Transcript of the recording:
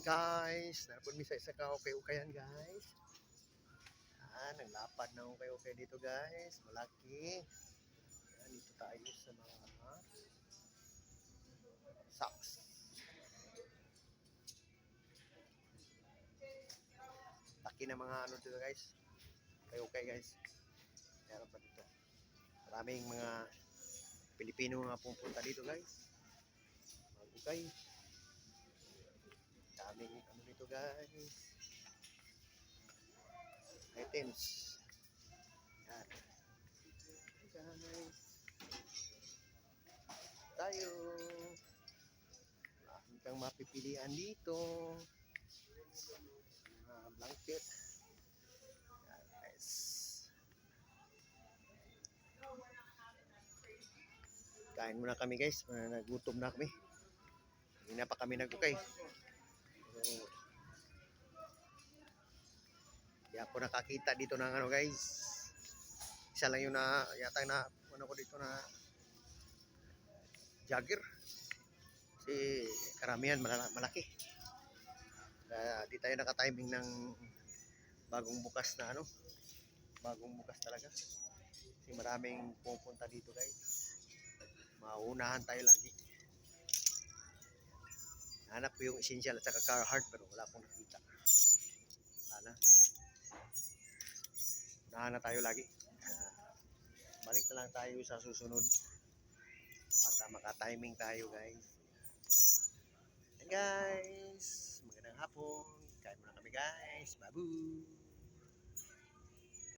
guys, napun mi sa isa ka okay-okayan guys. Naglapad na okay-okay dito guys, malaki. Yan, dito tayo sa mga socks. Laki na mga ano dito guys, okay guys. Meron pa dito. Maraming mga Pilipino nga pupunta dito guys. Magugay. Daming ano dito guys. Items. Yan. Guys. Tayo. Marami kang mapipilian dito. Blanket. Yan guys. Kain muna kami guys. Nagutom na kami. Hindi na pa kami nagukay. So, di ako nakakita dito ng ano guys. Isa lang yung yata na ano ko dito na jogger. Kasi karamihan malaki. Di tayo naka-timing ng bagong bukas na ano. Bagong bukas talaga. Kasi maraming pupunta dito guys. Maunahan tayo lagi. Hanap ko yung essential at saka Carhartt pero wala akong nakita. Sana. Unahan na tayo lagi. Balik na lang tayo sa susunod. Baka maka-timing tayo guys. And guys, magandang hapon. Kain muna kami guys. Babu!